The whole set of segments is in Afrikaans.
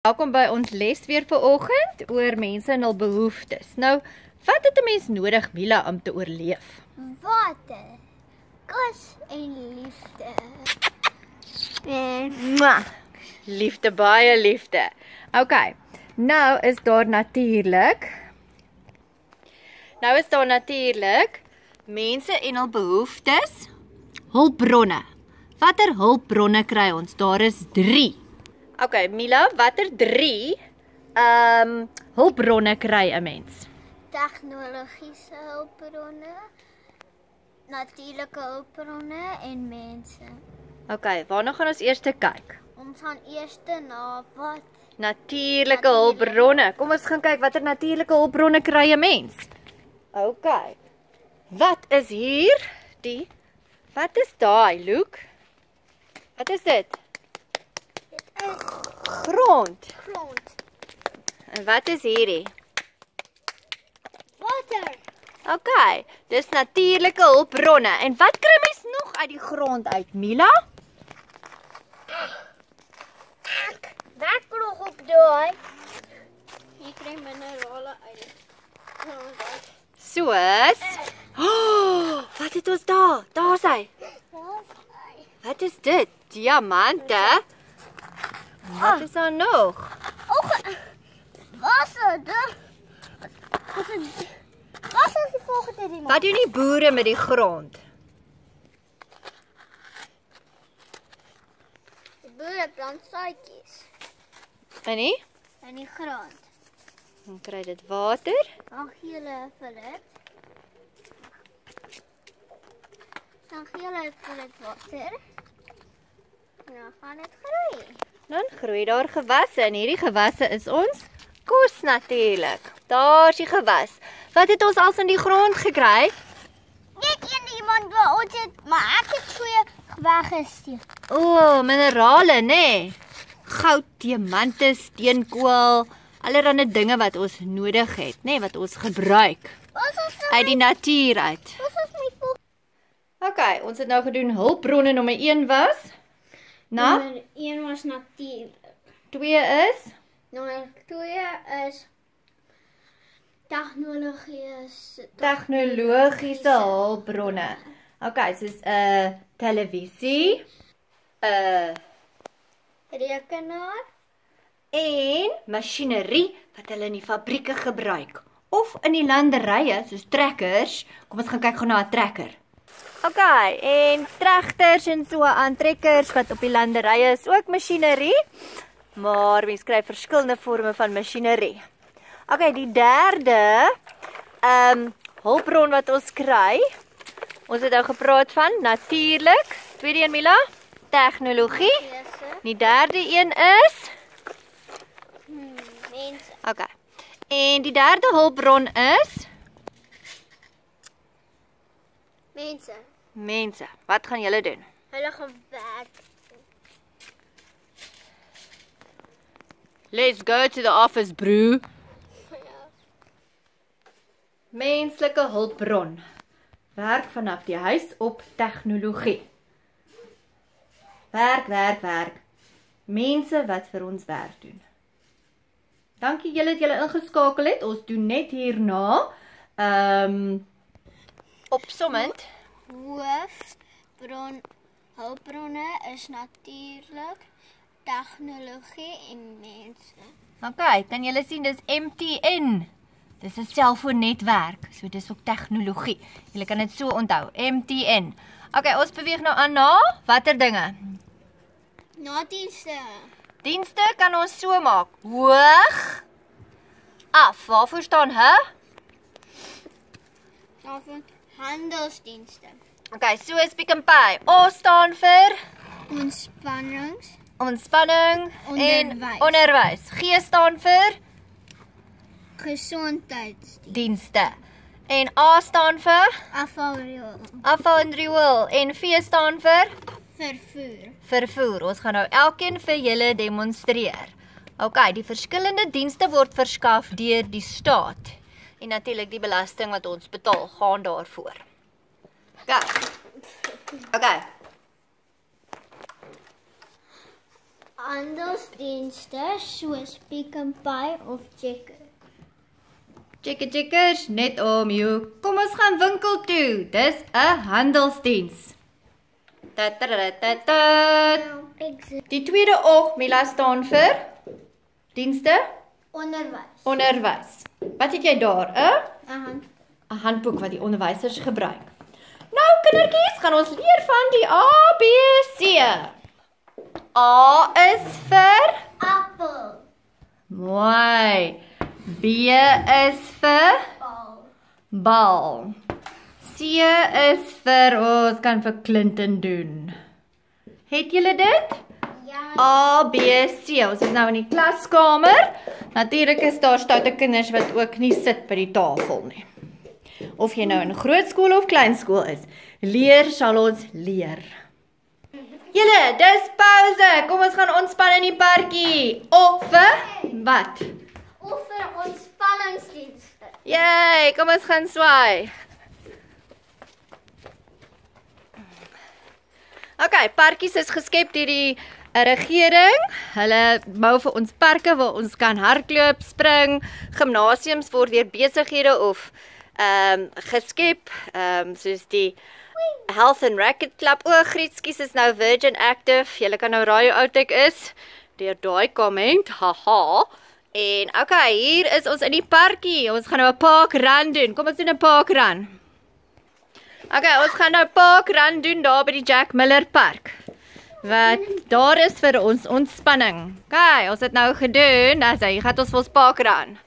Welkom by ons les weer vanoggend oor mense en hul behoeftes. Nou, wat het 'n mens nodig, Mila, om te oorleef? Water, kos en liefde. Mwah. Liefde, baie liefde. OK. Nou is daar natuurlik mense en hul behoeftes, hulpbronne. Watter hulpbronne kry ons? Daar is 3. OK, Mila, watter 3 hulpbronne kry 'n mens? Tegnologiese hulpbronne, natuurlike hulpbronne en mense. OK, waarna gaan ons eers kyk? Ons gaan eers na wat? Natuurlike hulpbronne. Kom ons gaan kyk watter natuurlike hulpbronne kry 'n mens. OK. Wat is hier? Wat is daai, Luke? Wat is dit? Dit is Grond. grond, En wat is hierdie? water, OK, dis natuurlike hulpbronne. En wat kry mens nog uit die grond uit, Mila? werk nog op daai. Hier kry minerale uit die grond uit. Soos? Oh, wat het ons daar? Daar's hy. Wat is dit? Diamante? Wat is daar nog? Wasser, wat is die volgende ding? Wat doen die boere met die grond? Die boere plant saadjies En nie? in die grond. Dan kry dit water. Dan gee hulle vir dit. Dan gee hulle vir dit water. En dan gaan dit groei. Dan groei daar gewasse en hierdie gewasse is ons kos natuurlik. Daar's die gewas. Wat het ons als in die grond gekry? Net iemand wat ons het, maar ek het goeie weggesteek. O, minerale, nê? Goud, diamante, steenkool, allerlei dinge wat ons nodig het, nê, wat ons gebruik uit die natuur uit. Wat is my volgende? OK, ons het nou gedoen hulpbronne nommer 1 was. Nommer 1 was natuurlik. 2 is Nommer 2 is tegnologiese hulpbronne. OK, soos 'n televisie, 'n rekenaar, en masjinerie wat hulle in die fabrieke gebruik of in die landerye soos trekkers. Kom ons gaan kyk gou na 'n trekker. OK, en trekters en so aan trekkers wat op die landerye is ook masjinerie, maar mens kry verskillende forme van masjinerie. OK, die derde hulpbron wat ons kry. Ons het nou gepraat van natuurlik. Tweede een, Mila, tegnologie. Die derde een is mense. OK. En die derde hulpbron is mense. Wat gaan julle doen? Hulle gaan werk. Let's go to the office, bro. Menslike hulpbron. Werk vanaf die huis op tegnologie. Werk. Mense wat vir ons werk doen. Dankie julle dat julle ingeskakel het. Ons doen net hierna opsommend. Hulpbronne is natuurlik, tegnologie en mense. OK, kan julle sien dis MTN. Dis 'n selfoonnetwerk, so dis ook tegnologie. Julle kan dit so onthou, MTN. OK, ons beweeg nou aan na watter dinge? Na dienste. Dienste kan ons so maak. Hoog af. Waarvoor staan h? Daarvoor handelsdienste. OK, so is Pick n Pay. O staan vir ontspanning en onderwys. G staan vir gesondheidsdienste. En A staan vir Afval en riool. En V staan vir vervoer. Ons gaan nou elkeen vir julle demonstreer. OK, die verskillende dienste word verskaf deur die staat. En natuurlik die belasting wat ons betaal, gaan daarvoor. OK. Handelsdienste soos Pick n Pay of Checkers. Checkers, net om jou. Kom ons gaan winkel toe. Dis 'n handelsdiens. Die tweede oog, Mila, staan vir dienste, Onderwys. onderwys. Wat het jy daar? 'n handboek wat die onderwysers gebruik. Nou kindertjies, gaan ons leer van die ABC. A is vir Appel. mooi. B is vir bal. C is vir, ons kan vir Clinton doen. Het julle dit? Ja. A, B, C. Ons is nou in die klaskamer. Natuurlik is daar stoute kinders wat ook nie sit by die tafel nie. Of jy nou in grootskool of kleinskool is, leer sal ons leer. Julle, dis pause. Kom ons gaan ontspan in die parkie. Of vir wat? Of vir ontspanningsdienste. Yay, kom ons gaan swaai. Okay, parkies is geskep deur die regering. Hulle bou vir ons parke waar ons kan hardloop, spring. Gimnasiums word deur besighede of geskep, soos die Health and Racquet Club. O, Grietskies is nou Virgin Active. Julle kan nou raai hoe oud ek is deur daai comment. Haha. En okay, hier is ons in die parkie. Ons gaan nou 'n parkrun doen. Kom ons doen 'n parkrun. Okay, ons gaan nou parkrun doen daar by die Jack Miller Park. Wat daar is vir ons ontspanning. Okay, ons het nou gedoen. Dis hy gaan ons vir ons parkrun.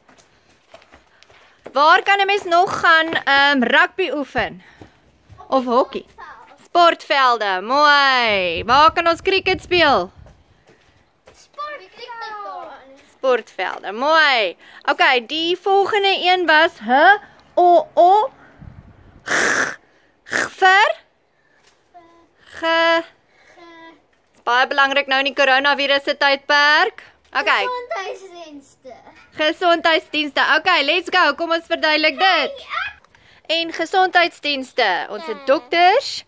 Waar kan 'n mens nog gaan rugby oefen? Of hokkie? Sportvelde. Mooi. Waar kan ons cricket speel? Sportvelde. Mooi. Okay, die volgende een was vir baie belangrik nou in die coronavirus se tydperk. Okay. Gesondheidsdienste. Gesondheidsdienste. Okay, let's go. Kom ons verduidelik dit. En gesondheidsdienste. Ons het dokters,